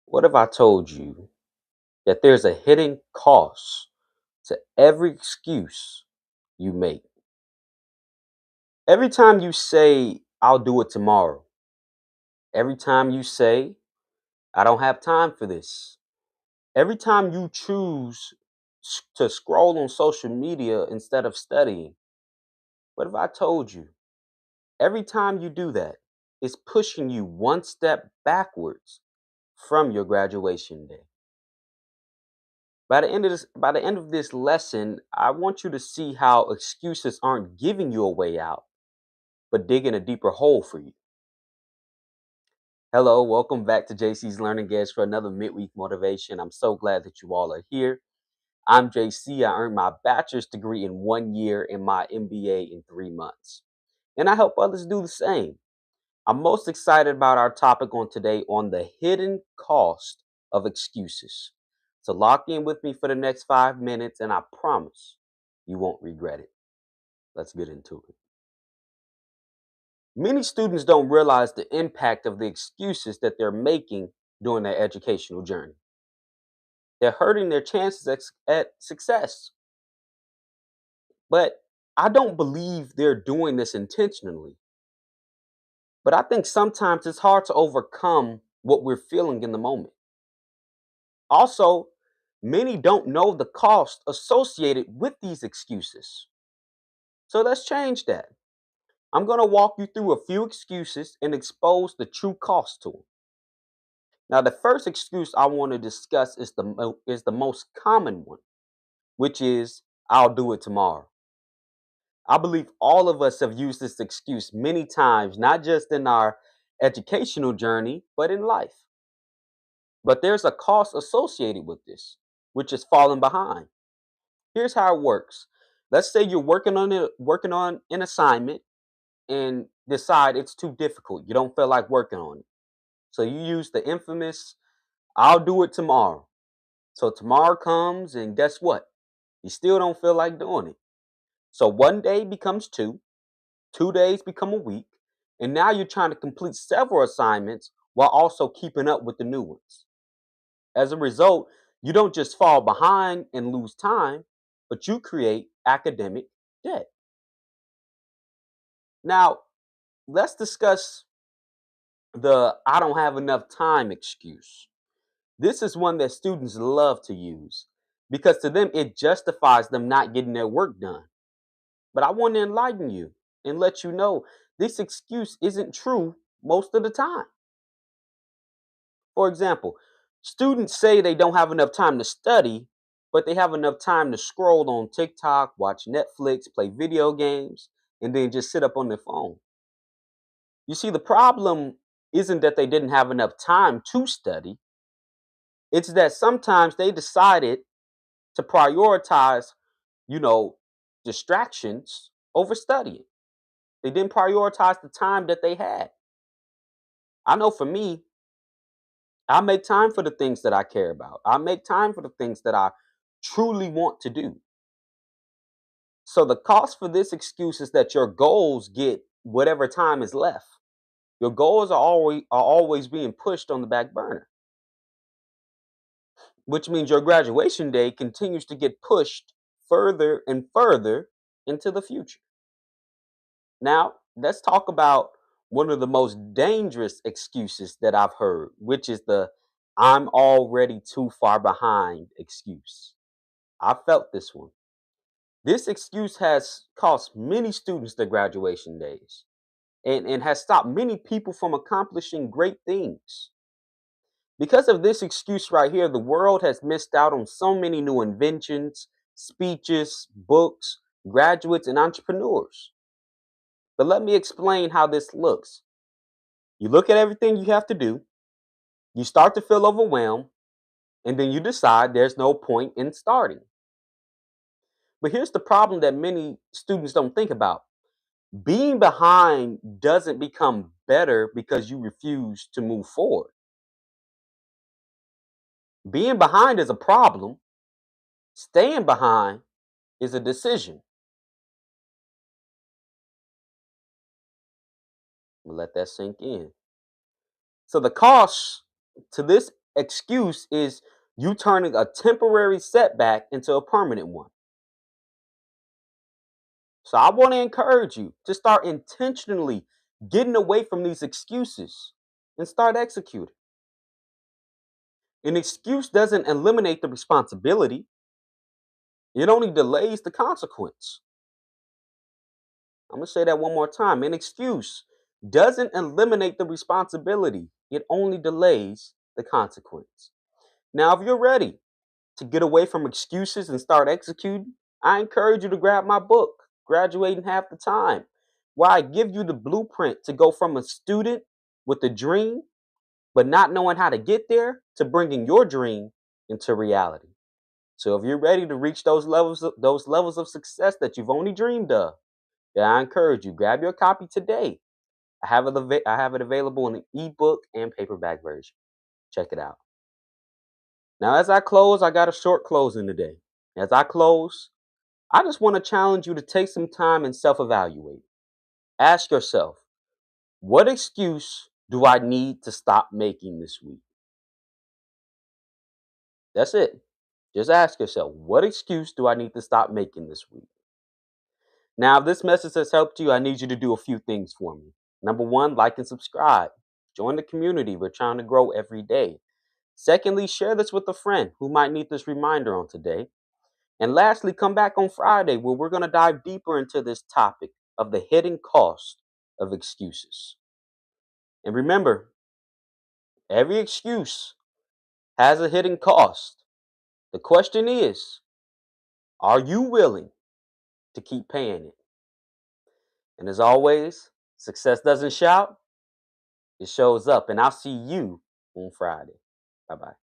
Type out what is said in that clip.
What if I told you that there's a hidden cost to every excuse you make? Every time you say, I'll do it tomorrow, every time you say, I don't have time for this, every time you choose to scroll on social media instead of studying, what if I told you every time you do that, it's pushing you one step backwards from your graduation day? By the end of this lesson, I want you to see how excuses aren't giving you a way out, but digging a deeper hole for you. Hello, welcome back to JC's Learning Edge for another midweek motivation. I'm so glad that you all are here. I'm JC. I earned my bachelor's degree in 1 year and my MBA in 3 months. And I help others do the same. I'm most excited about our topic on today on the hidden cost of excuses. So lock in with me for the next 5 minutes, and I promise you won't regret it. Let's get into it. Many students don't realize the impact of the excuses that they're making during their educational journey. They're hurting their chances at success. But I don't believe they're doing this intentionally. But I think sometimes it's hard to overcome what we're feeling in the moment. Also, many don't know the cost associated with these excuses. So let's change that. I'm going to walk you through a few excuses and expose the true cost to them. Now, the first excuse I want to discuss is the most common one, which is I'll do it tomorrow. I believe all of us have used this excuse many times, not just in our educational journey, but in life. But there's a cost associated with this, which is falling behind. Here's how it works. Let's say you're working on an assignment and decide it's too difficult. You don't feel like working on it. So you use the infamous I'll do it tomorrow. So tomorrow comes and guess what? You still don't feel like doing it. So one day becomes two, 2 days become a week, and now you're trying to complete several assignments while also keeping up with the new ones. As a result, you don't just fall behind and lose time, but you create academic debt. Now, let's discuss the I don't have enough time excuse. This is one that students love to use because to them it justifies them not getting their work done. But I want to enlighten you and let you know this excuse isn't true most of the time. For example, students say they don't have enough time to study, but they have enough time to scroll on TikTok, watch Netflix, play video games, and then just sit up on their phone. You see, the problem isn't that they didn't have enough time to study, it's that sometimes they decided to prioritize, you know, distractions over studying. They didn't prioritize the time that they had. I know for me, I make time for the things that I care about. I make time for the things that I truly want to do. So the cost for this excuse is that your goals get whatever time is left. Your goals are always being pushed on the back burner, which means your graduation day continues to get pushed further and further into the future. Now, let's talk about one of the most dangerous excuses that I've heard, which is the I'm already too far behind excuse. I felt this one. This excuse has cost many students their graduation days and has stopped many people from accomplishing great things. Because of this excuse right here, the world has missed out on so many new inventions, speeches, books, graduates, and entrepreneurs. But let me explain how this looks. You look at everything you have to do, you start to feel overwhelmed, and then you decide there's no point in starting. But here's the problem that many students don't think about. Being behind doesn't become better because you refuse to move forward. Being behind is a problem, staying behind is a decision. I'm gonna let that sink in. So the cost to this excuse is you turning a temporary setback into a permanent one. So I want to encourage you to start intentionally getting away from these excuses and start executing. An excuse doesn't eliminate the responsibility, it only delays the consequence. I'm going to say that one more time. An excuse doesn't eliminate the responsibility, it only delays the consequence. Now, if you're ready to get away from excuses and start executing, I encourage you to grab my book, Graduate in Half the Time, where I give you the blueprint to go from a student with a dream, but not knowing how to get there, to bringing your dream into reality. So if you're ready to reach those levels of success that you've only dreamed of, then I encourage you, grab your copy today. I have it available in an ebook and paperback version. Check it out. Now, as I close, I got a short closing today. As I close, I just want to challenge you to take some time and self evaluate. Ask yourself, what excuse do I need to stop making this week? That's it. Just ask yourself, what excuse do I need to stop making this week? Now, if this message has helped you, I need you to do a few things for me. Number one, like and subscribe. Join the community. We're trying to grow every day. Secondly, share this with a friend who might need this reminder on today. And lastly, come back on Friday where we're going to dive deeper into this topic of the hidden cost of excuses. And remember, every excuse has a hidden cost. The question is, are you willing to keep paying it? And as always, success doesn't shout, it shows up. And I'll see you on Friday. Bye bye.